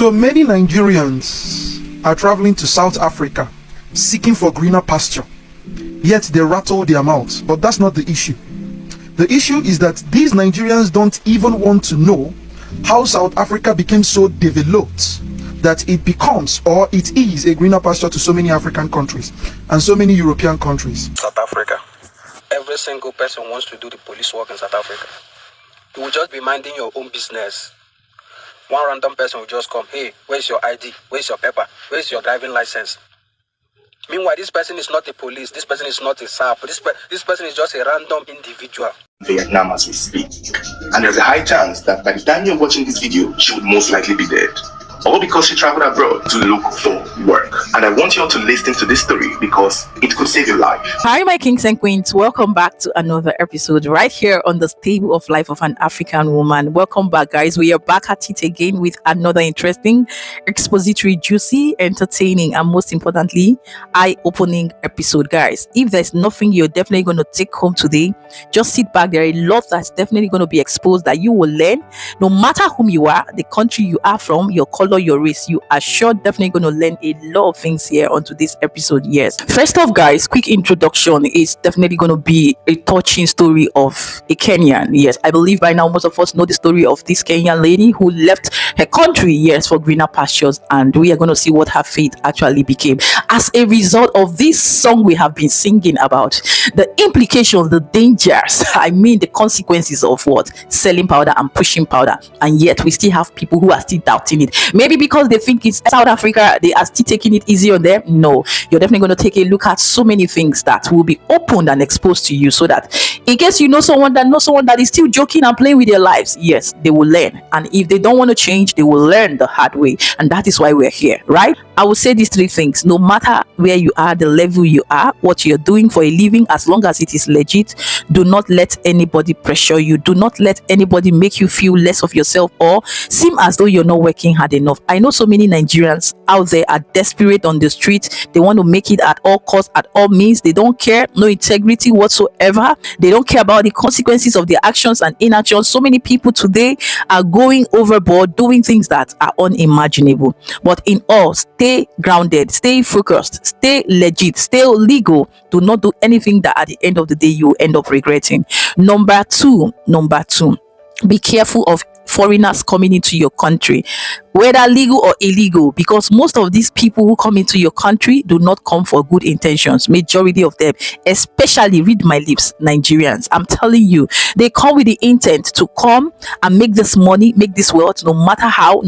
So many Nigerians are traveling to South Africa seeking for greener pasture, yet they rattle their mouths. But that's not the issue. The issue is that these Nigerians don't even want to know how South Africa became so developed that it becomes, or it is, a greener pasture to so many African countries and so many European countries. South Africa. Every single person wants to do the police work in South Africa. You will just be minding your own business. One random person will just come, hey, where's your ID? Where's your paper? Where's your driving license? Meanwhile, this person is not a police. This person is not a SAP. This person is just a random individual. Vietnam as we speak. And there's a high chance that by the time you're watching this video, she would most likely be dead. All because she traveled abroad to look for work. And I want you all to listen to this story because it could save your life. Hi, my kings and queens. Welcome back to another episode right here on the Stable of Life of an African Woman. Welcome back, guys. We are back at it again with another interesting, expository, juicy, entertaining, and most importantly, eye-opening episode, guys. If there's nothing you're definitely going to take home today, just sit back. There are a lot that's definitely going to be exposed that you will learn. No matter whom you are, the country you are from, your color, your race, you are sure definitely going to learn a lot of things here onto this episode. Yes, first off, guys, quick introduction is definitely going to be a touching story of a Kenyan. Yes, I believe by now most of us know the story of this Kenyan lady who left her country, yes, for greener pastures, and we are going to see what her fate actually became as a result of this song we have been singing about. The implications, the dangers, I mean the consequences of what? Selling powder and pushing powder, and yet we still have people who are still doubting it. Maybe because they think it's South Africa, they are still taking it easy on them. No, you're definitely going to take a look at so many things that will be opened and exposed to you, so that in case you know someone that is still joking and playing with their lives, yes, they will learn. And if they don't want to change, they will learn the hard way. And that is why we're here, right? I will say these three things: no matter where you are, the level you are, what you're doing for a living, as long as it is legit, do not let anybody pressure you. Do not let anybody make you feel less of yourself or seem as though you're not working hard enough. I know so many Nigerians out there are desperate on the street. They want to make it at all costs, at all means. They don't care, no integrity whatsoever. They don't care about the consequences of their actions and inactions. So many people today are going overboard, doing things that are unimaginable. But in all, stay grounded, stay focused, stay legit, stay legal. Do not do anything that at the end of the day you end up regretting. Number two, be careful of foreigners coming into your country, whether legal or illegal, because most of these people who come into your country do not come for good intentions. Majority of them, especially, read my lips, Nigerians, I'm telling you, they come with the intent to come and make this money, make this wealth, no matter how,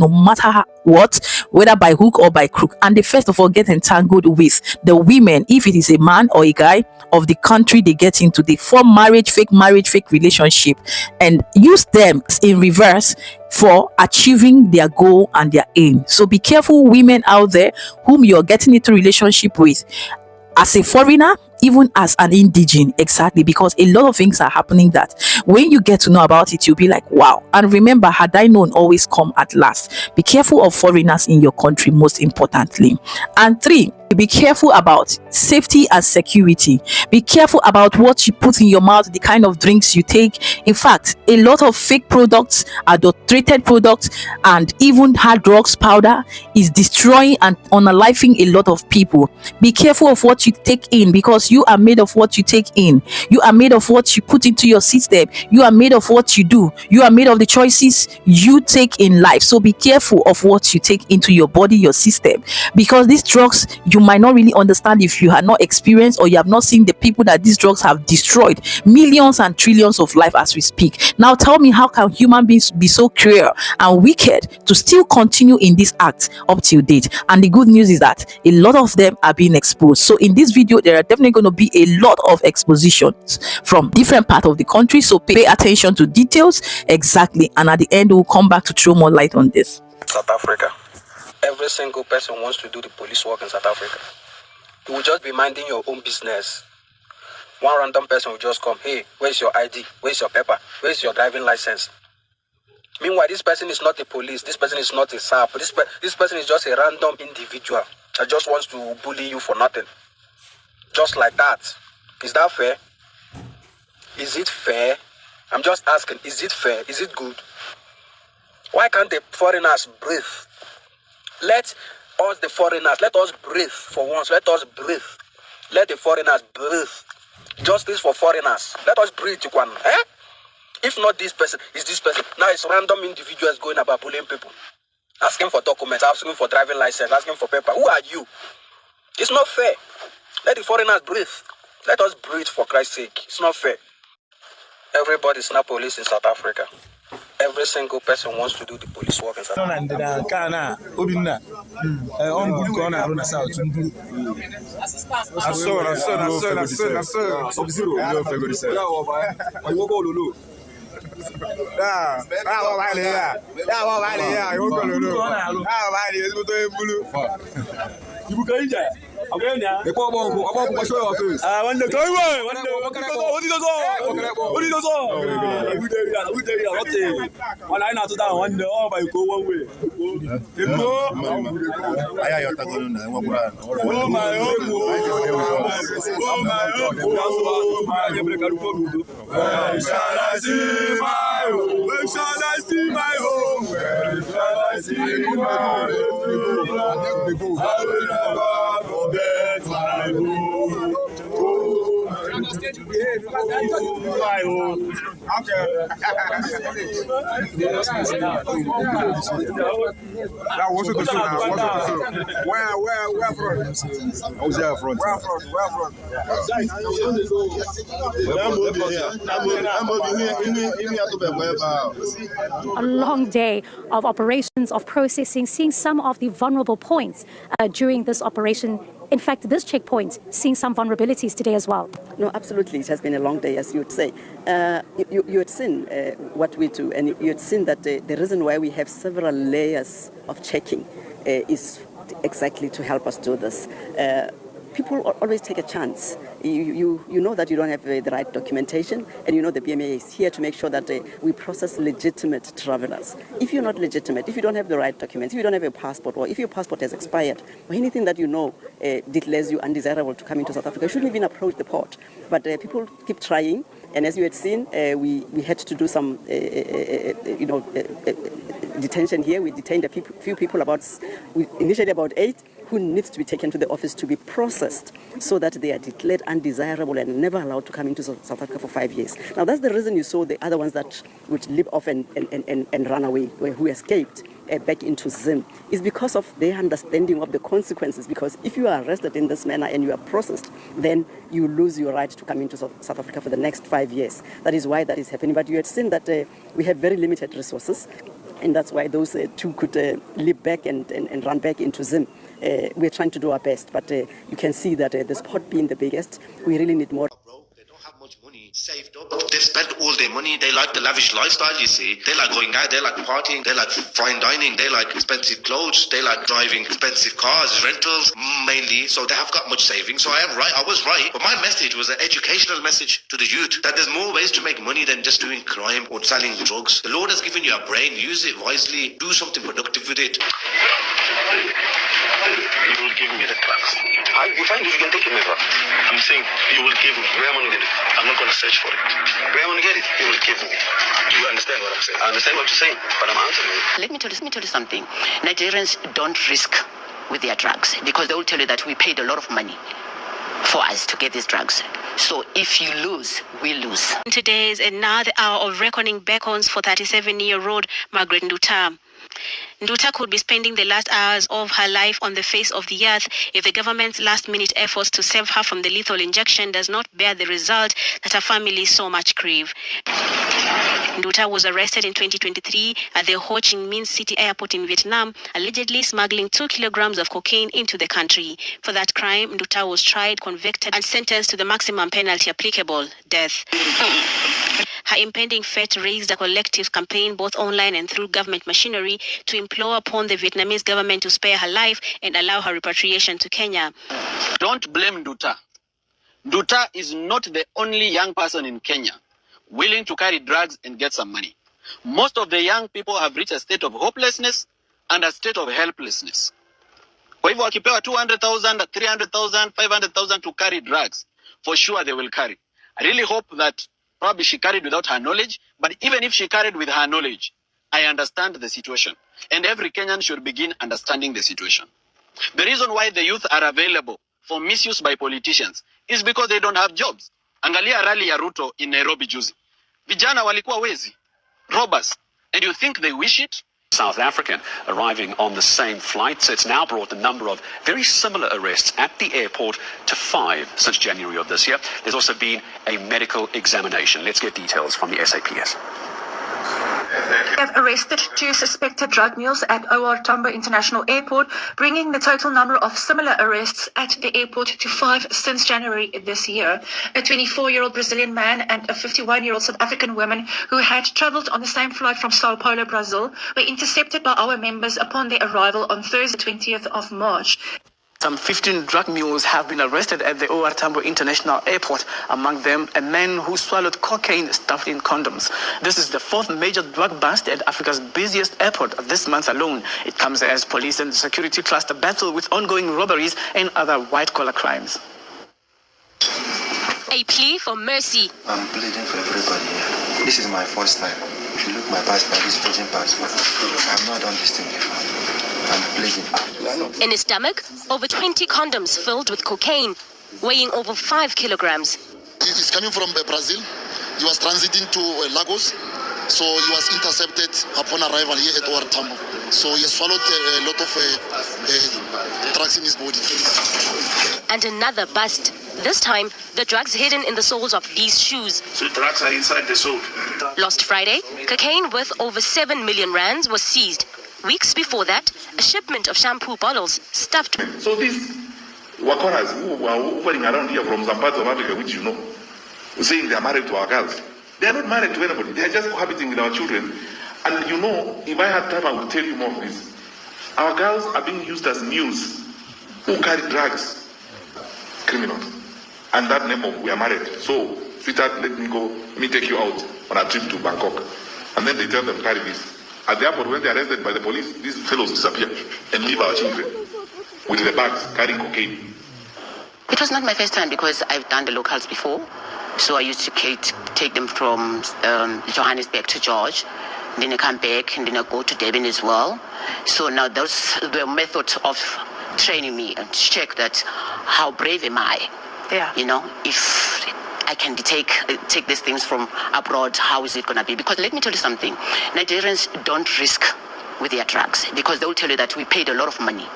what, whether by hook or by crook. And they first of all get entangled with the women, if it is a man or a guy of the country they get into. They form fake marriage, fake relationship, and use them in reverse for achieving their goal and their aim. So be careful, women out there whom you're getting into relationship with as a foreigner, even as an indigene. Exactly, because a lot of things are happening that when you get to know about it, you'll be like, wow. And remember, had I known always come at last. Be careful of foreigners in your country, most importantly. And three, be careful about safety and security. Be careful about what you put in your mouth, the kind of drinks you take. In fact, a lot of fake products, adulterated products, and even hard drugs, powder is destroying and unaliving a lot of people. Be careful of what you take in, because you are made of what you take in. You are made of what you put into your system. You are made of what you do. You are made of the choices you take in life. So be careful of what you take into your body, your system, because these drugs, you might not really understand if you have not experienced or you have not seen the people that these drugs have destroyed millions and trillions of life as we speak. Now tell me, how can human beings be so cruel and wicked to still continue in this act up till date? And the good news is that a lot of them are being exposed. So in this video, there are definitely going to be a lot of expositions from different parts of the country. So pay attention to details. Exactly. And at the end, we'll come back to throw more light on this. South Africa. Every single person wants to do the police work in South Africa. You will just be minding your own business. One random person will just come, hey, where's your ID? Where's your paper? Where's your driving license? Meanwhile, this person is not a police. This person is not a SAP. This person is just a random individual that just wants to bully you for nothing. Just like that. Is that fair? Is it fair? I'm just asking, is it fair? Is it good? Why can't the foreigners breathe? Let us, the foreigners, let us breathe for once. Let us breathe. Let the foreigners breathe. Justice for foreigners. Let us breathe, Chukwan. If not this person, it's this person. Now it's random individuals going about bullying people. Asking for documents, asking for driving license, asking for paper. Who are you? It's not fair. Let the foreigners breathe. Let us breathe for Christ's sake. It's not fair. Everybody's not police in South Africa. Every single person wants to do the police work in South Africa. Where shall I see my home? Where shall I see my home? I will never forget my home. My home. Where from? I was there front. Where from? A long day of operations, of processing, seeing some of the vulnerable points during this operation. In fact, this checkpoint seeing some vulnerabilities today as well. No, absolutely. It has been a long day, as you would say. You had seen what we do, and you had seen that the reason why we have several layers of checking is exactly to help us do this. People always take a chance. You know that you don't have the right documentation, and you know the BMA is here to make sure that we process legitimate travelers. If you're not legitimate, if you don't have the right documents, if you don't have a passport, or if your passport has expired, or anything that you know declares you undesirable to come into South Africa, you shouldn't even approach the port. But people keep trying, and as you had seen, we had to do some, detention here. We detained a few people, initially about 8, who needs to be taken to the office to be processed so that they are declared undesirable and never allowed to come into South Africa for 5 years. Now, that's the reason you saw the other ones that would leap off and run away, who escaped back into Zim, is because of their understanding of the consequences. Because if you are arrested in this manner and you are processed, then you lose your right to come into South Africa for the next 5 years. That is why that is happening. But you had seen that we have very limited resources, and that's why those two could leap back and run back into Zim. We're trying to do our best, but you can see that the spot being the biggest, we really need more. They don't have much money saved up. They've spent all their money. They like the lavish lifestyle, you see. They like going out. They like partying. They like fine dining. They like expensive clothes. They like driving expensive cars, rentals, mainly. So they have got much savings. So I am right. I was right. But my message was an educational message to the youth that there's more ways to make money than just doing crime or selling drugs. The Lord has given you a brain. Use it wisely. Do something productive with it. You will give me the drugs. You find if you can take it, never. I'm saying you will give me. Where am I going to get it? I'm not going to search for it. Where am I going to get it? You will give me. Do you understand what I'm saying? I understand what you're saying, but I'm answering you. Let me tell you something. Nigerians don't risk with their drugs because they will tell you that we paid a lot of money for us to get these drugs. So if you lose, we lose. Today is another hour of reckoning beckons for 37-year-old Margaret Nduta. Nduta could be spending the last hours of her life on the face of the earth if the government's last-minute efforts to save her from the lethal injection does not bear the result that her family so much crave. Nduta was arrested in 2023 at the Ho Chi Minh City airport in Vietnam, allegedly smuggling 2 kilograms of cocaine into the country. For that crime, Nduta was tried, convicted, and sentenced to the maximum penalty applicable, death. Her impending fate raised a collective campaign both online and through government machinery to implore upon the Vietnamese government to spare her life and allow her repatriation to Kenya. Don't blame Nduta. Nduta is not the only young person in Kenya willing to carry drugs and get some money. Most of the young people have reached a state of hopelessness and a state of helplessness. Kwa hivyo wakipewa 200,000, 300,000, 500,000 to carry drugs, for sure they will carry. I really hope that probably she carried without her knowledge, but even if she carried with her knowledge, I understand the situation. And every Kenyan should begin understanding the situation. The reason why the youth are available for misuse by politicians is because they don't have jobs. Angalia rally ya Ruto in Nairobi juzi. Vijana walikuwa wezi, robbers, and you think they wish it? South African arriving on the same flight. It's now brought the number of very similar arrests at the airport to 5 since January of this year. There's also been a medical examination. Let's get details from the SAPS. They have arrested 2 suspected drug mules at OR Tambo International Airport, bringing the total number of similar arrests at the airport to 5 since January this year. A 24-year-old Brazilian man and a 51-year-old South African woman who had travelled on the same flight from Sao Paulo, Brazil, were intercepted by our members upon their arrival on Thursday, 20th of March. Some 15 drug mules have been arrested at the OR Tambo International Airport, among them a man who swallowed cocaine stuffed in condoms. This is the 4th major drug bust at Africa's busiest airport this month alone. It comes as police and security cluster battle with ongoing robberies and other white-collar crimes. A plea for mercy. I'm pleading for everybody here. This is my first time. If you look my passport, this virgin passport, I've not done this thing before. I'm pleading. In his stomach, over 20 condoms filled with cocaine, weighing over 5 kilograms. He's coming from Brazil. He was transiting to Lagos. So he was intercepted upon arrival here at OR Tambo. So he swallowed a lot of drugs in his body. And another bust. This time, the drugs hidden in the soles of these shoes. So the drugs are inside the sole. Last Friday, cocaine worth over 7 million rands was seized. Weeks before that, a shipment of shampoo bottles stuffed. So these Wakoras who are hovering around here from some parts of Africa, which you know, saying they are married to our girls. They are not married to anybody. They are just cohabiting with our children. And you know, if I had time, I would tell you more of this. Our girls are being used as mules who carry drugs, criminals. And that name of we are married. So, sweetheart, let me take you out on a trip to Bangkok. And then they tell them, carry this. At the airport, when they are arrested by the police, these fellows disappear and leave our children with the bags carrying cocaine. It was not my first time because I've done the locals before. So I used to take them from Johannesburg to George. Then I come back and then I go to Durban as well. So now those the methods of training me and check that how brave am I? Yeah. You know, if I can take these things from abroad, how is it going to be? Because let me tell you something. Nigerians don't risk with their drugs because they will tell you that we paid a lot of money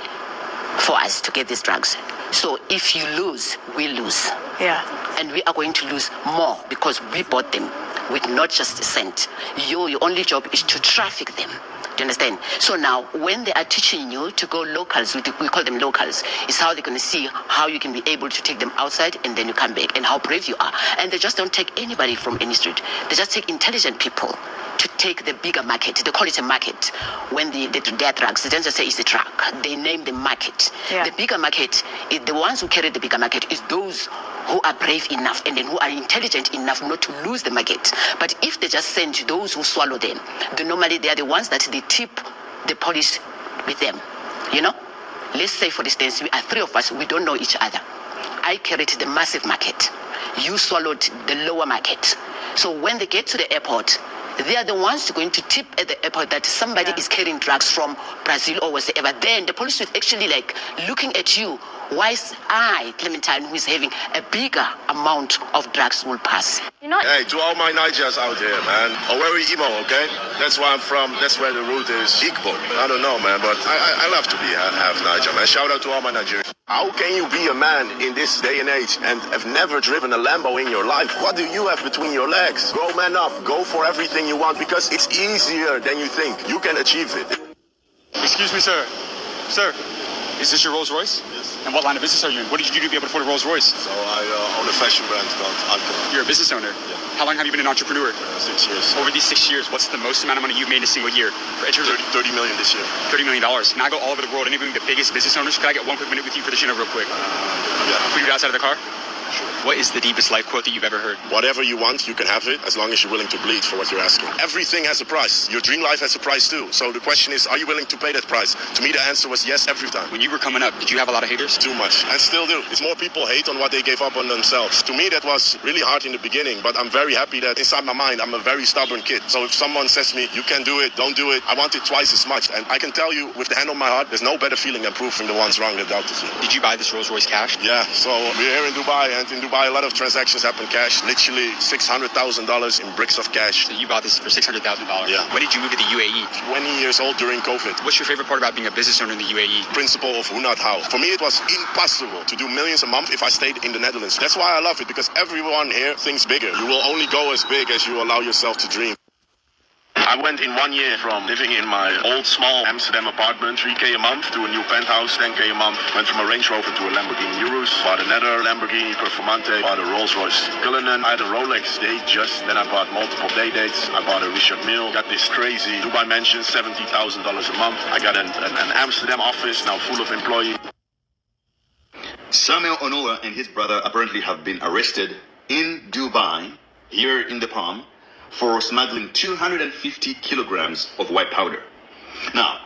for us to get these drugs. So if you lose, we lose. Yeah. And we are going to lose more because we bought them with not just a cent. Your only job is to traffic them. Do you understand? So now, when they are teaching you to go locals, we call them locals, is how they're going to see how you can be able to take them outside and then you come back and how brave you are. And they just don't take anybody from any street. They just take intelligent people to take the bigger market. They call it a market. When they do their drugs, they don't just say it's a truck. They name the market. Yeah. The bigger market, the ones who carry the bigger market is those who are brave enough and then who are intelligent enough not to lose the market. But if they just send those who swallow them, normally they are the ones that they tip the police with them. You know? Let's say, for instance, we are 3 of us, we don't know each other. I carried the massive market. You swallowed the lower market. So when they get to the airport, they are the ones going to tip at the airport that somebody is carrying drugs from Brazil or whatever. Then the police is actually like looking at you. Why is I, Clementine, who is having a bigger amount of drugs will pass? You know? Hey, to all my Nigerians out there, man. Oweri Imo, okay? That's where I'm from. That's where the root is. Igbo. I don't know, man, but I love to be half Niger, man. Shout out to all my Nigerians. How can you be a man in this day and age and have never driven a Lambo in your life? What do you have between your legs? Grow man up. Go for everything you want because it's easier than you think. You can achieve it. Excuse me, sir. Sir, is this your Rolls Royce? Yes. And what line of business are you in? What did you do to be able to afford a Rolls Royce? So I own a fashion brand called Alco. You're a business owner? Yeah. How long have you been an entrepreneur? 6 years. Over these 6 years, what's the most amount of money you've made in a single year? For 30 million this year. $30 million. Can I go all over the world interviewing the biggest business owners? Can I get 1 quick minute with you for the show real quick? Yeah. Can we get outside of the car? What is the deepest life quote that you've ever heard? Whatever you want, you can have it, as long as you're willing to bleed for what you're asking. Everything has a price. Your dream life has a price too. So the question is, are you willing to pay that price? To me, the answer was yes every time. When you were coming up, did you have a lot of haters? Too much, and still do. It's more people hate on what they gave up on themselves. To me, that was really hard in the beginning, but I'm very happy that inside my mind, I'm a very stubborn kid. So if someone says to me, you can do it, don't do it, I want it twice as much. And I can tell you, with the hand on my heart, there's no better feeling than proving the ones wrong that doubted you. Did you buy this Rolls Royce cash? Yeah, so we're here in Dubai, and in Dubai, a lot of transactions happen cash. Literally $600,000 in bricks of cash. So you bought this for $600,000? Yeah. When did you move to the UAE? 20 years old during COVID. What's your favorite part about being a business owner in the UAE? Principle of who not how. For me, it was impossible to do millions a month if I stayed in the Netherlands. That's why I love it, because everyone here thinks bigger. You will only go as big as you allow yourself to dream. I went in 1 year from living in my old small Amsterdam apartment, 3K a month, to a new penthouse, 10K a month. Went from a Range Rover to a Lamborghini Urus, bought another Lamborghini Performante, bought a Rolls Royce Cullinan, I had a Rolex Datejust, then I bought multiple day dates, I bought a Richard Mille, got this crazy Dubai mansion, $70,000 a month. I got an Amsterdam office now full of employees. Samuel Onoa and his brother apparently have been arrested in Dubai, here in the Palm, for smuggling 250 kilograms of white powder. Now,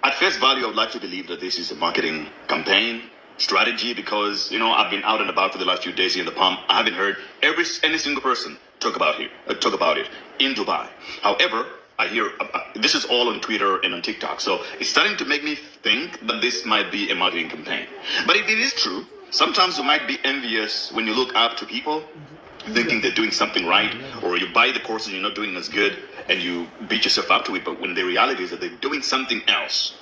at face value, I would like to believe that this is a marketing campaign strategy, because, I've been out and about for the last few days here in the Palm. I haven't heard any single person talk about it in Dubai. However, I hear this is all on Twitter and on TikTok, so it's starting to make me think that this might be a marketing campaign. But if it is true, sometimes you might be envious when you look up to people, thinking they're doing something right, or you buy the course and you're not doing as good, and you beat yourself up to it. But when the reality is that they're doing something else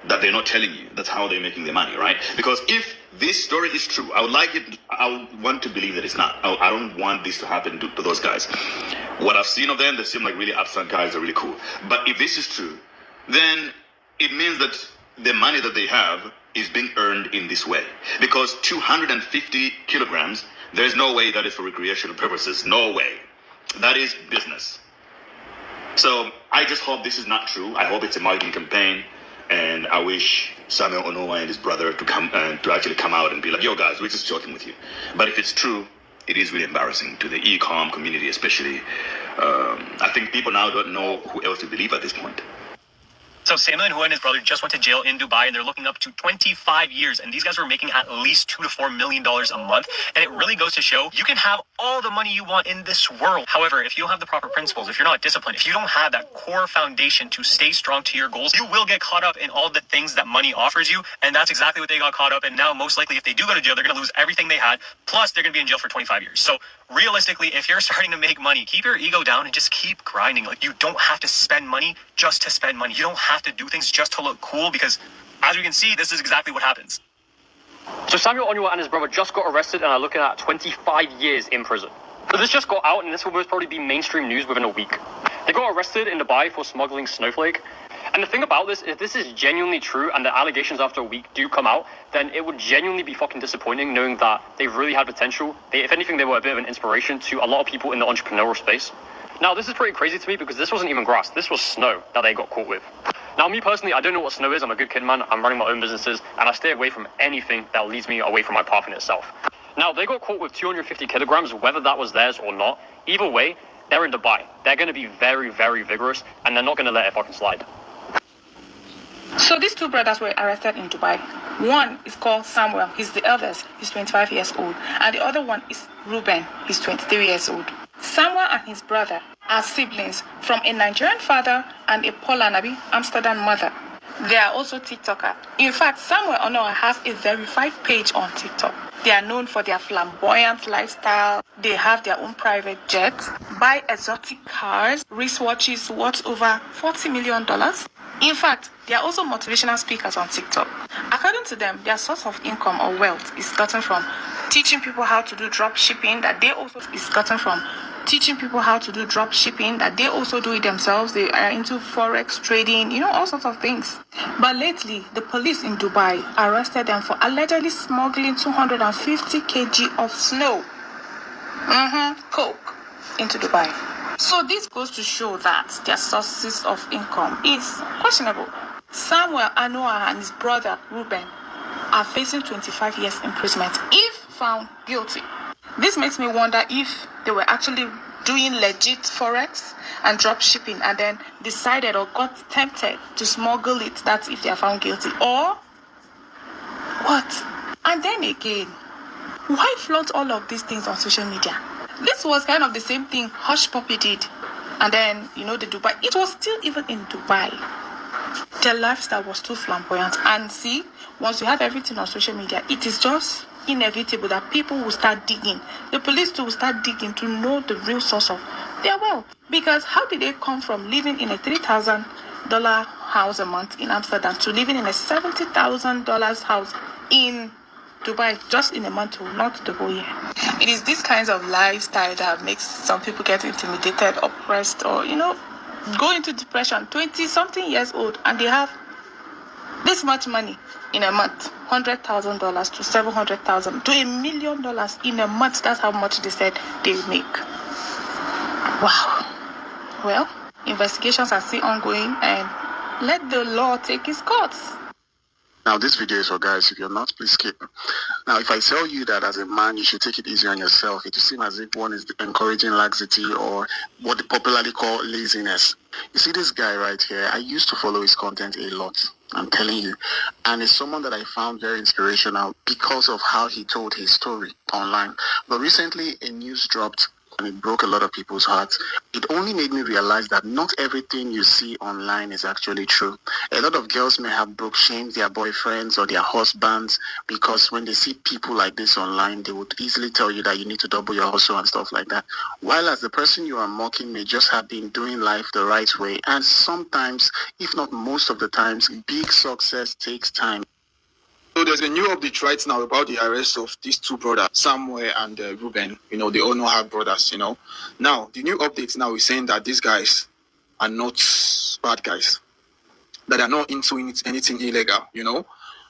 that they're not telling you, that's how they're making their money, right? Because if this story is true, I would want to believe that it's not. I don't want this to happen to those guys. What I've seen of them, they seem like really upstanding guys. They're really cool. But if this is true, then it means that the money that they have is being earned in this way. Because 250 kilograms, there's no way that is for recreational purposes. No way. That is business. So I just hope this is not true. I hope it's a marketing campaign. And I wish Samuel Onoa and his brother to actually come out and be like, yo guys, we're just joking with you. But if it's true, it is really embarrassing to the e-com community especially. I think people now don't know who else to believe at this point. So Samuel Onoa and his brother just went to jail in Dubai, and they're looking up to 25 years. And these guys were making at least $2 to $4 million a month. And it really goes to show you can have all the money you want in this world. However, if you don't have the proper principles, if you're not disciplined, if you don't have that core foundation to stay strong to your goals, you will get caught up in all the things that money offers you. And that's exactly what they got caught up in. Now, most likely, if they do go to jail, they're going to lose everything they had. Plus, they're going to be in jail for 25 years. So realistically, if you're starting to make money, keep your ego down and just keep grinding. Like, you don't have to spend money just to spend money. You don't have to do things just to look cool, because as we can see, this is exactly what happens. So Samuel Onoa and his brother just got arrested and are looking at 25 years in prison. So this just got out, and this will most probably be mainstream news within a week. They got arrested in Dubai for smuggling snowflake. And the thing about this, if this is genuinely true and the allegations after a week do come out, then it would genuinely be fucking disappointing, knowing that they really had potential. If anything, they were a bit of an inspiration to a lot of people in the entrepreneurial space. Now, this is pretty crazy to me, because this wasn't even grass. This was snow that they got caught with. Now, me personally, I don't know what snow is. I'm a good kid, man. I'm running my own businesses, and I stay away from anything that leads me away from my path in itself. Now, they got caught with 250 kilograms, whether that was theirs or not. Either way, they're in Dubai. They're going to be very, very vigorous, and they're not going to let it fucking slide. So these two brothers were arrested in Dubai. One is called Samuel. He's the eldest. He's 25 years old. And the other one is Ruben. He's 23 years old. Samuel and his brother are siblings from a Nigerian father and a Polanabi Amsterdam mother. They are also TikTokers. In fact, Samuel Onoa has a verified page on TikTok. They are known for their flamboyant lifestyle. They have their own private jets, buy exotic cars, wristwatches worth over $40 million. In fact, they are also motivational speakers on TikTok. According to them, their source of income or wealth is gotten from teaching people how to do drop shipping, that they also do it themselves. They are into forex trading, all sorts of things. But lately, the police in Dubai arrested them for allegedly smuggling 250 kg of snow, coke, into Dubai. So this goes to show that their sources of income is questionable. Samuel Onoa and his brother Ruben are facing 25 years imprisonment if found guilty. This makes me wonder if they were actually doing legit forex and drop shipping and then decided or got tempted to smuggle it. That's if they are found guilty. Or what? And then again, why flaunt all of these things on social media? This was kind of the same thing Hush Puppy did. And then, the Dubai. It was still even in Dubai. Their lifestyle was too flamboyant. And see, once you have everything on social media, it is just inevitable that people will start digging. The police too will start digging to know the real source of their wealth. Because how did they come from living in a $3,000 house a month in Amsterdam to living in a $70,000 house in Dubai just in a month, not the whole year? It is these kinds of lifestyle that makes some people get intimidated, oppressed, or, go into depression. 20-something years old, and they have this much money in a month, $100,000 to $700,000 to $1 million in a month. That's how much they said they make. Wow. Well, investigations are still ongoing, and let the law take its course. Now, this video is for guys. If you're not, please skip. Now, if I tell you that as a man, you should take it easy on yourself, it will seem as if one is encouraging laxity or what they popularly call laziness. You see this guy right here, I used to follow his content a lot, I'm telling you. And it's someone that I found very inspirational because of how he told his story online. But recently, a news dropped and it broke a lot of people's hearts. It only made me realize that not everything you see online is actually true. A lot of girls may have shamed their boyfriends or their husbands because when they see people like this online, they would easily tell you that you need to double your hustle and stuff like that. While as the person you are mocking may just have been doing life the right way. And sometimes, if not most of the times, big success takes time. So there's a new update right now about the arrest of these two brothers, Samuel and Ruben. They all know how brothers, Now, the new update now is saying that these guys are not bad guys, that they are not into anything illegal,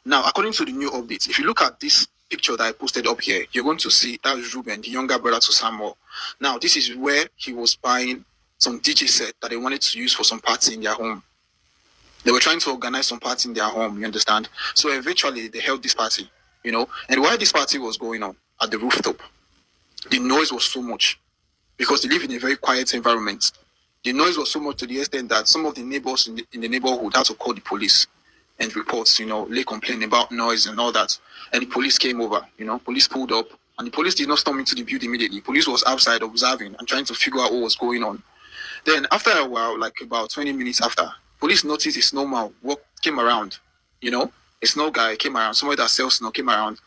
Now, according to the new update, if you look at this picture that I posted up here, you're going to see that is Ruben, the younger brother to Samuel. Now, this is where he was buying some DJ set that they wanted to use for some party in their home. They were trying to organize some party in their home, you understand? So eventually they held this party, And while this party was going on at the rooftop, the noise was so much because they live in a very quiet environment. The noise was so much to the extent that some of the neighbors in the neighborhood had to call the police and report, lay complaint about noise and all that. And the police came over, police pulled up, and the police did not storm into the building immediately. Police was outside observing and trying to figure out what was going on. Then after a while, like about 20 minutes after, police noticed a snowman came around, a snow guy came around, somebody that sells snow came around,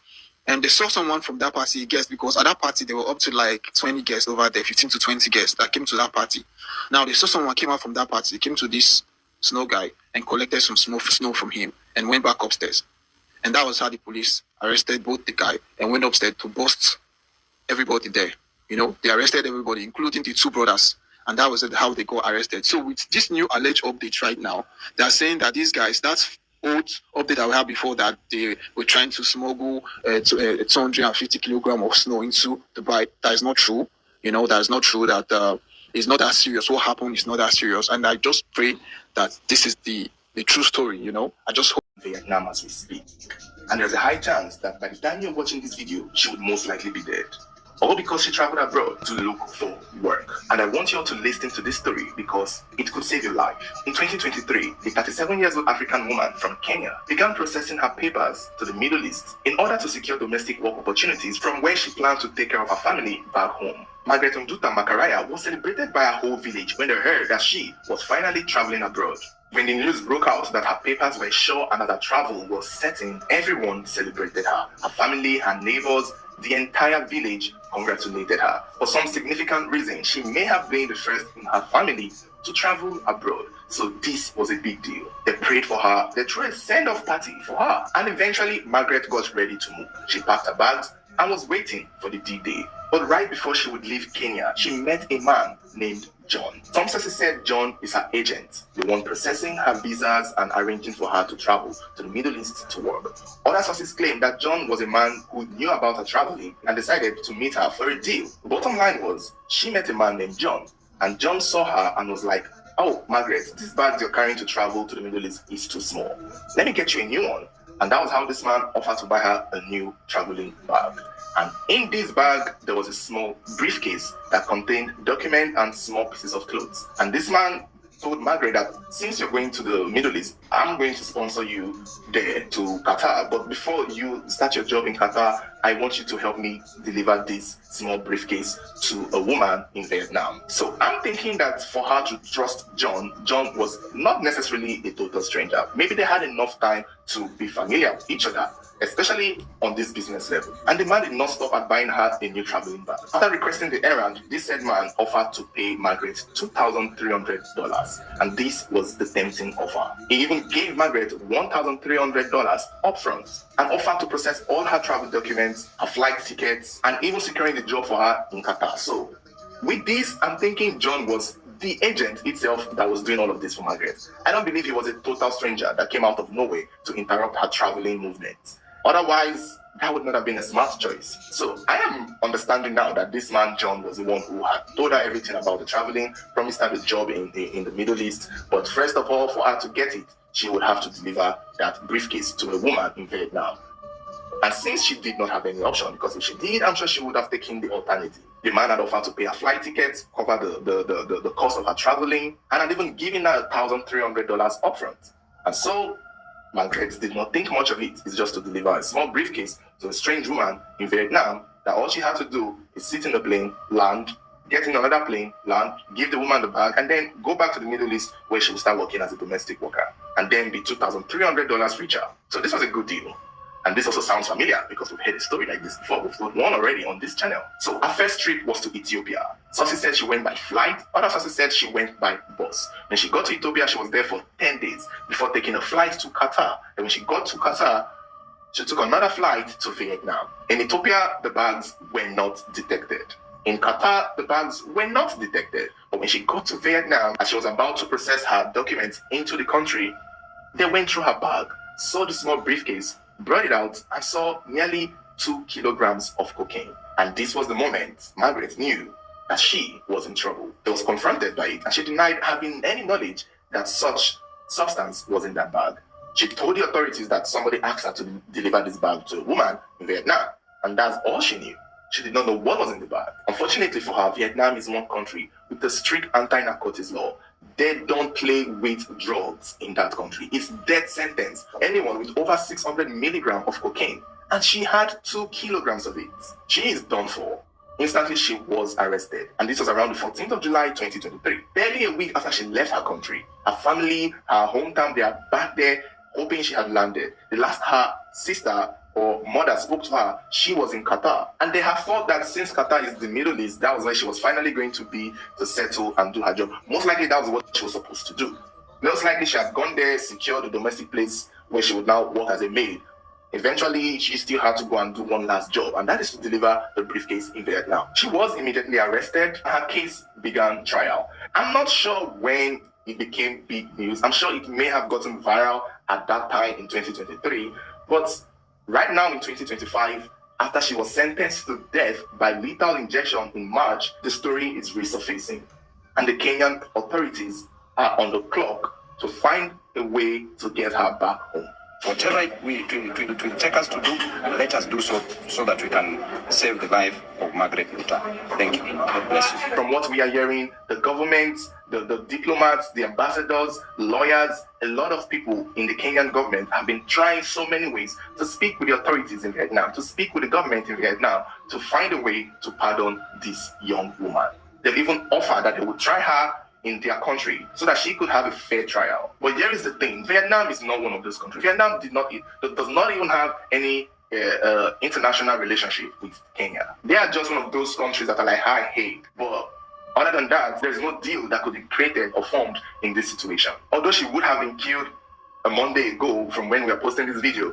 and they saw someone from that party guest because at that party they were up to like 20 guests over there, 15 to 20 guests that came to that party. Now they saw someone came out from that party, came to this snow guy and collected some snow from him and went back upstairs. And that was how the police arrested both the guy and went upstairs to bust everybody there. They arrested everybody, including the two brothers. And that was how they got arrested. So with this new alleged update right now, they are saying that these guys, that's old update that we had before, that they were trying to smuggle 250 kilograms of snow into Dubai. That is not true. That is not true. That it's not that serious. What happened is not that serious. And I just pray that this is the true story. I just hope. Vietnam as we speak. And there's a high chance that by the time you're watching this video, she would most likely be dead. All because she traveled abroad to look for work. And I want you all to listen to this story because it could save your life. In 2023, the 37-year-old African woman from Kenya began processing her papers to the Middle East in order to secure domestic work opportunities from where she planned to take care of her family back home. Margaret Nduta Makaraya was celebrated by her whole village when they heard that she was finally traveling abroad. When the news broke out that her papers were sure and that her travel was certain, everyone celebrated her. Her family, her neighbors, the entire village congratulated her. For some significant reason, she may have been the first in her family to travel abroad. So this was a big deal. They prayed for her, they threw a send-off party for her, and eventually Margaret got ready to move. She packed her bags and was waiting for the D-Day. But right before she would leave Kenya, she met a man named John. Some sources said John is her agent, the one processing her visas and arranging for her to travel to the Middle East to work. Other sources claim that John was a man who knew about her traveling and decided to meet her for a deal. The bottom line was, she met a man named John, and John saw her and was like, "Oh, Margaret, this bag you're carrying to travel to the Middle East is too small. Let me get you a new one." And that was how this man offered to buy her a new traveling bag. And in this bag, there was a small briefcase that contained documents and small pieces of clothes. And this man told Margaret that since you're going to the Middle East, I'm going to sponsor you there to Qatar. But before you start your job in Qatar, I want you to help me deliver this small briefcase to a woman in Vietnam. So I'm thinking that for her to trust John was not necessarily a total stranger. Maybe they had enough time to be familiar with each other, especially on this business level. And the man did not stop at buying her a new traveling bag. After requesting the errand, this said man offered to pay Margaret $2,300. And this was the tempting offer. He even gave Margaret $1,300 upfront and offered to process all her travel documents, her flight tickets, and even securing the job for her in Qatar. So with this, I'm thinking John was the agent itself that was doing all of this for Margaret. I don't believe he was a total stranger that came out of nowhere to interrupt her traveling movements. Otherwise, that would not have been a smart choice. So I am understanding now that this man, John, was the one who had told her everything about the traveling, promised her the job in the Middle East. But first of all, for her to get it, she would have to deliver that briefcase to a woman in Vietnam. And since she did not have any option, because if she did, I'm sure she would have taken the alternative. The man had offered to pay her flight tickets, cover the cost of her traveling, and had even given her $1,300 upfront. And so Margaret did not think much of it. It's just to deliver a small briefcase to a strange woman in Vietnam that all she had to do is sit in the plane, land, get in another plane, land, give the woman the bag, and then go back to the Middle East where she would start working as a domestic worker and then be $2,300 richer. So this was a good deal. And this also sounds familiar because we've heard a story like this before. We've told one already on this channel. So her first trip was to Ethiopia. Sources said she went by flight. Other sources said she went by bus. When she got to Ethiopia, she was there for 10 days before taking a flight to Qatar. And when she got to Qatar, she took another flight to Vietnam. In Ethiopia, the bags were not detected. In Qatar, the bags were not detected. But when she got to Vietnam, as she was about to process her documents into the country, they went through her bag, saw the small briefcase, brought it out, and saw nearly 2 kilograms of cocaine. And this was the moment Margaret knew that she was in trouble. She was confronted by it, and she denied having any knowledge that such substance was in that bag. She told the authorities that somebody asked her to deliver this bag to a woman in Vietnam, and that's all she knew. She did not know what was in the bag. Unfortunately for her, Vietnam is one country with a strict anti-narcotics law. They don't play with drugs in that country. It's death sentence. Anyone with over 600 milligrams of cocaine, and she had 2 kilograms of it. She is done for. Instantly, she was arrested. And this was around the 14th of July, 2023. Barely a week after she left her country. Her family, her hometown, they are back there hoping she had landed. The last her sister or mother spoke to her, she was in Qatar. And they have thought that since Qatar is the Middle East, that was where she was finally going to be to settle and do her job. Most likely that was what she was supposed to do. Most likely she had gone there, secured a domestic place where she would now work as a maid. Eventually, she still had to go and do one last job, and that is to deliver the briefcase in Vietnam. She was immediately arrested. Her case began trial. I'm not sure when it became big news. I'm sure it may have gotten viral at that time in 2023, but right now in 2025, after she was sentenced to death by lethal injection in March, the story is resurfacing. And the Kenyan authorities are on the clock to find a way to get her back home. Whatever it will take us to do, let us do so that we can save the life of Margaret Luther. Thank you. God bless you. From what we are hearing, the government, the diplomats, the ambassadors, lawyers, a lot of people in the Kenyan government have been trying so many ways to speak with the authorities in Vietnam, to speak with the government in Vietnam, to find a way to pardon this young woman. They've even offered that they would try her in their country so that she could have a fair trial. But here is the thing, Vietnam is not one of those countries. Vietnam does not even have any international relationship with Kenya. They are just one of those countries that are like, I hate. But other than that, there is no deal that could be created or formed in this situation. Although she would have been killed a Monday ago from when we are posting this video,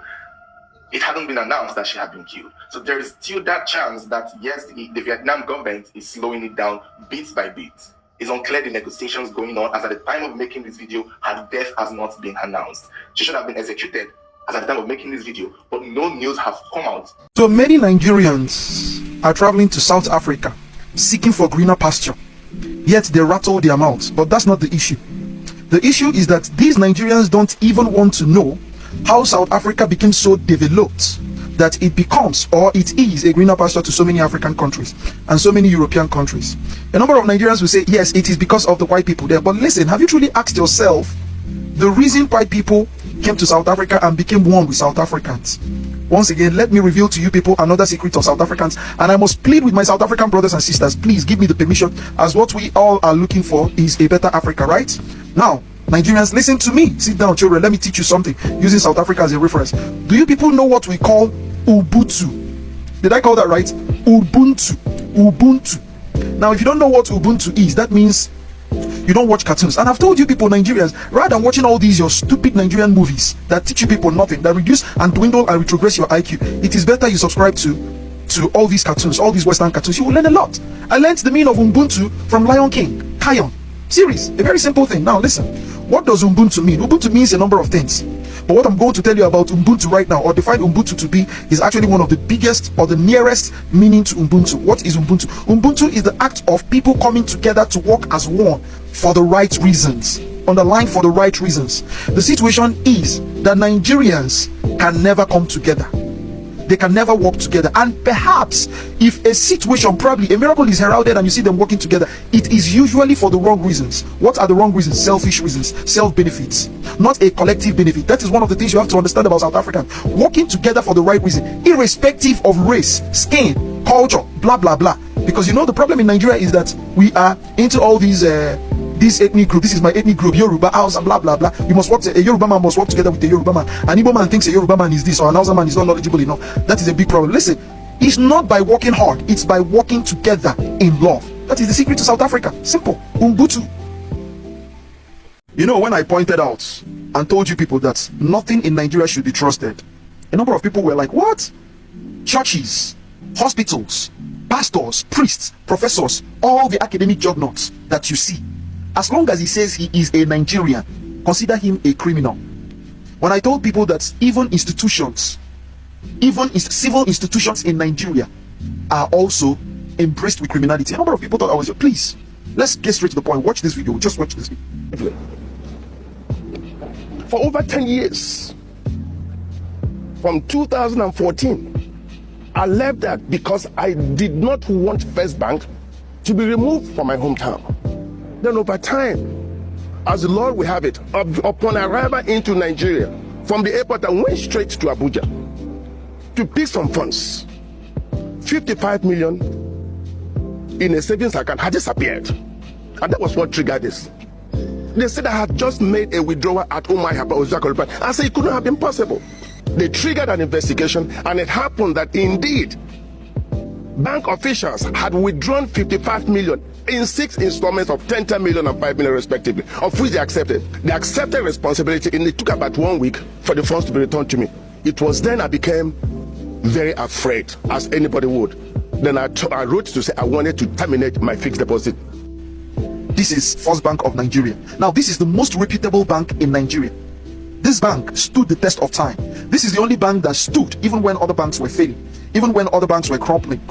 it hadn't been announced that she had been killed. So there is still that chance that yes, the Vietnam government is slowing it down bit by bit. It's unclear the negotiations going on, as at the time of making this video, her death has not been announced. She should have been executed as at the time of making this video, but no news have come out. So many Nigerians are traveling to South Africa, seeking for greener pasture. Yet they rattle their mouths, but that's not the issue. The issue is that these Nigerians don't even want to know how South Africa became so developed that it becomes, or it is, a greener pasture to so many African countries and so many European countries. A number of Nigerians will say, yes, it is because of the white people there. But listen, have you truly asked yourself the reason white people came to South Africa and became one with South Africans? Once again, let me reveal to you people another secret of South Africans, and I must plead with my South African brothers and sisters, please give me the permission, as what we all are looking for is a better Africa, right? Now, Nigerians, listen to me. Sit down, children. Let me teach you something using South Africa as a reference. Do you people know what we call Ubuntu? Did I call that right? Ubuntu. Ubuntu. Now, if you don't know what Ubuntu is, that means you don't watch cartoons. And I've told you people, Nigerians, rather than watching all these your stupid Nigerian movies that teach you people nothing, that reduce and dwindle and retrogress your IQ, it is better you subscribe to all these cartoons, all these Western cartoons. You will learn a lot. I learned the meaning of Ubuntu from Lion King, Kion series. A very simple thing. Now listen, what does Ubuntu mean? Ubuntu means a number of things. But what I'm going to tell you about Ubuntu right now, or define Ubuntu to be, is actually one of the biggest or the nearest meaning to Ubuntu. What is Ubuntu? Ubuntu is the act of people coming together to work as one for the right reasons. Underline, for the right reasons. The situation is that Nigerians can never come together. They can never work together. And perhaps if a situation, probably a miracle, is heralded and you see them working together, it is usually for the wrong reasons. What are the wrong reasons? Selfish reasons, self-benefits, not a collective benefit. That is one of the things you have to understand about South Africans. Working together for the right reason, irrespective of race, skin, culture, blah blah blah. Because you know the problem in Nigeria is that we are into all these this ethnic group, this is my ethnic group, Yoruba, Hausa, blah blah blah. You must work. A Yoruba man must work together with a Yoruba man. An Igbo man thinks a Yoruba man is this, or an Hausa man is not knowledgeable enough. That is a big problem. Listen, it's not by working hard, it's by working together in love. That is the secret to South Africa. Simple. Ubuntu. You know, when I pointed out and told you people that nothing in Nigeria should be trusted, a number of people were like, what? Churches, hospitals, pastors, priests, professors, all the academic juggernauts that you see, as long as he says he is a Nigerian, consider him a criminal. When I told people that even institutions, even civil institutions in Nigeria are also embraced with criminality, a number of people thought I was, please, let's get straight to the point. Watch this video. Just watch this video. For over 10 years, from 2014, I left that because I did not want First Bank to be removed from my hometown. Then over time, as the Lord will have it, upon arrival into Nigeria, from the airport I went straight to Abuja to pick some funds. 55 million in a savings account had disappeared. And that was what triggered this. They said I had just made a withdrawal at Ozako. I said it couldn't have been possible. They triggered an investigation, and it happened that indeed bank officials had withdrawn 55 million in 6 installments of 10 million and 5 million respectively, of which they accepted. They accepted responsibility, and it took about 1 week for the funds to be returned to me. It was then I became very afraid, as anybody would. Then I wrote to say I wanted to terminate my fixed deposit. This is First Bank of Nigeria. Now, this is the most reputable bank in Nigeria. This bank stood the test of time. This is the only bank that stood even when other banks were failing, even when other banks were crumbling,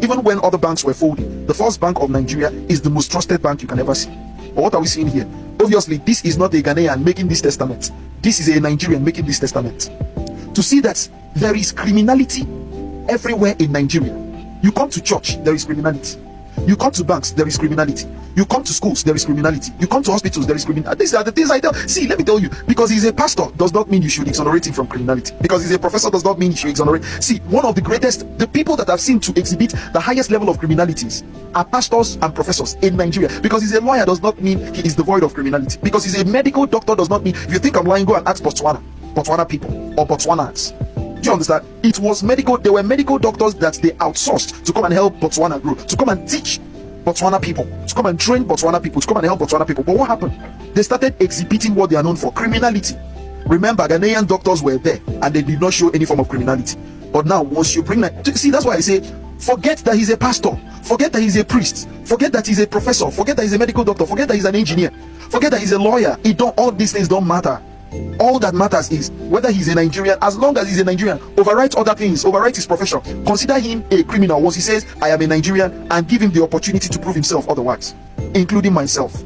even when other banks were folding. The First Bank of Nigeria is the most trusted bank you can ever see. But what are we seeing here? Obviously, this is not a Ghanaian making this testament. This is a Nigerian making this testament. To see that there is criminality everywhere in Nigeria. You come to church, there is criminality. You come to banks, there is criminality. You come to schools, there is criminality. You come to hospitals, there is criminality. These are the things I tell. See, let me tell you, because he's a pastor does not mean you should exonerate him from criminality. Because he's a professor does not mean you should exonerate. See, one of the greatest, the people that I've seen to exhibit the highest level of criminalities are pastors and professors in Nigeria. Because he's a lawyer does not mean he is devoid of criminality. Because he's a medical doctor does not mean, if you think I'm lying, go and ask Botswana people or Botswanans. Do you understand? It was medical, there were medical doctors that they outsourced to come and help Botswana grow, to come and teach Botswana people, to come and train Botswana people, to come and help Botswana people. But what happened? They started exhibiting what they are known for, criminality. Remember, Ghanaian doctors were there and they did not show any form of criminality. But now, once you bring that, see, that's why I say, forget that he's a pastor, forget that he's a priest, forget that he's a professor, forget that he's a medical doctor, forget that he's an engineer, forget that he's a lawyer. All these things don't matter. All that matters is whether he's a Nigerian. As long as he's a Nigerian, overwrite other things, overwrite his profession, consider him a criminal once he says I am a Nigerian, and give him the opportunity to prove himself otherwise, including myself.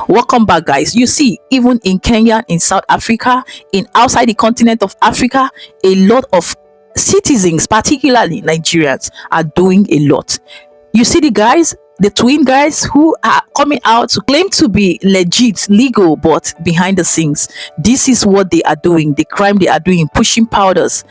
Welcome back, guys. You see, even in Kenya, in South Africa, in outside the continent of Africa, a lot of citizens, particularly Nigerians, are doing a lot. You see the guys, the twin guys who are coming out to claim to be legit, legal, but behind the scenes, this is what they are doing, the crime they are doing, pushing powders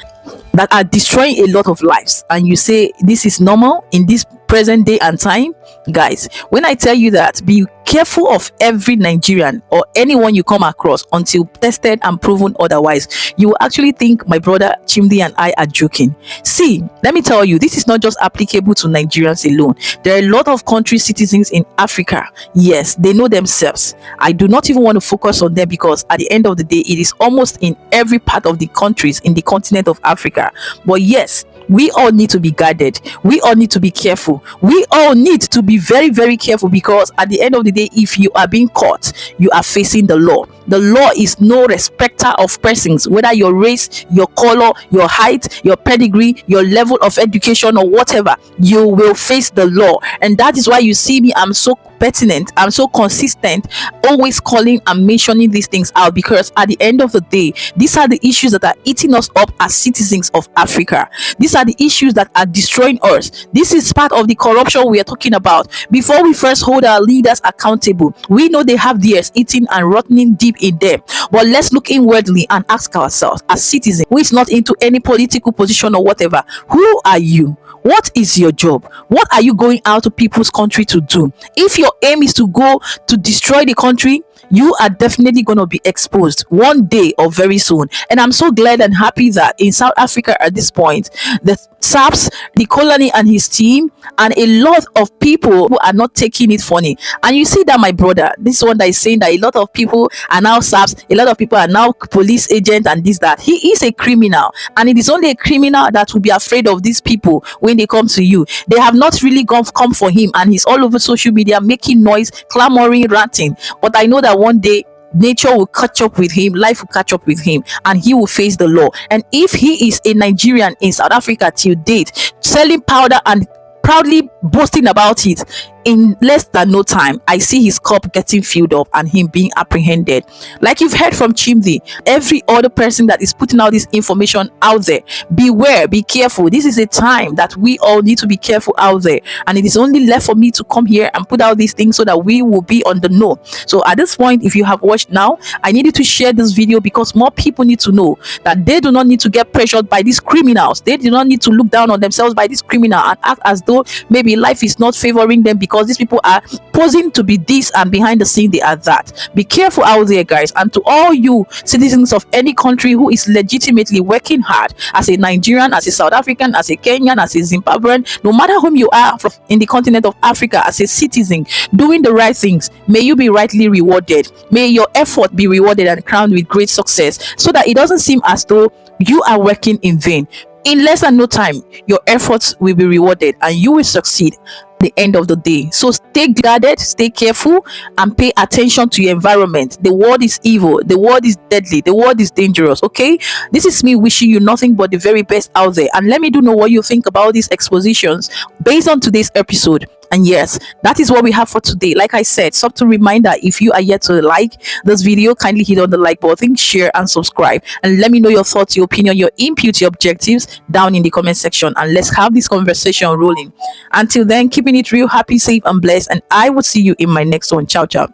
that are destroying a lot of lives. And you say this is normal in this present day and time? Guys, when I tell you that, be careful of every Nigerian or anyone you come across until tested and proven otherwise. You will actually think my brother Chimdi and I are joking. See, let me tell you, this is not just applicable to Nigerians alone. There are a lot of country citizens in Africa. Yes, they know themselves. I do not even want to focus on them because at the end of the day, it is almost in every part of the countries in the continent of Africa. But yes, we all need to be guarded. We all need to be careful. We all need to be very, very careful, because at the end of the day, if you are being caught, you are facing the law. The law is no respecter of persons, whether your race, your color, your height, your pedigree, your level of education, or whatever. You will face the law. And that is why you see me, I'm so pertinent, I'm so consistent, always calling and mentioning these things out, because at the end of the day, these are the issues that are eating us up as citizens of Africa. These are the issues that are destroying us. This is part of the corruption we are talking about. Before we first hold our leaders accountable, we know they have theirs eating and rotting deep in them. But let's look inwardly and ask ourselves, as citizens who is not into any political position or whatever, who are you? What is your job? What are you going out to people's country to do? If your aim is to go to destroy the country, you are definitely going to be exposed one day or very soon. And I'm so glad and happy that in South Africa at this point, the SAPS, the colony and his team, and a lot of people who are not taking it funny. And you see that, my brother, this one that is saying that a lot of people are now SAPS, a lot of people are now police agents and this, that. He is a criminal, and it is only a criminal that will be afraid of these people when they come to you. They have not really come for him, and he's all over social media making noise, clamoring, ranting. But I know that one day nature will catch up with him, life will catch up with him, and he will face the law. And if he is a Nigerian in South Africa till date, selling powder and proudly boasting about it, in less than no time, I see his cup getting filled up and him being apprehended. Like you've heard from Chimdi, every other person that is putting out this information out there, beware, be careful. This is a time that we all need to be careful out there, and it is only left for me to come here and put out these things so that we will be on the know. So at this point, if you have watched now, I need you to share this video, because more people need to know that they do not need to get pressured by these criminals. They do not need to look down on themselves by this criminal and act as though maybe life is not favoring them, because these people are posing to be this and behind the scene they are that. Be careful out there, guys. And to all you citizens of any country who is legitimately working hard, as a Nigerian, as a South African, as a Kenyan, as a Zimbabwean, no matter whom you are in the continent of Africa, as a citizen doing the right things, may you be rightly rewarded. May your effort be rewarded and crowned with great success, so that it doesn't seem as though you are working in vain. In less than no time, your efforts will be rewarded and you will succeed the end of the day. So stay guarded, stay careful, and pay attention to your environment. The world is evil, the world is deadly, the world is dangerous. Okay, this is me wishing you nothing but the very best out there, and let me know what you think about these expositions based on today's episode. And yes, that is what we have for today. Like I said, subtle reminder, if you are yet to like this video, kindly hit on the like button, share and subscribe, and let me know your thoughts, your opinion, your input, your objectives down in the comment section, and let's have this conversation rolling. Until then, keeping it real, happy, safe and blessed, and I will see you in my next one. Ciao ciao.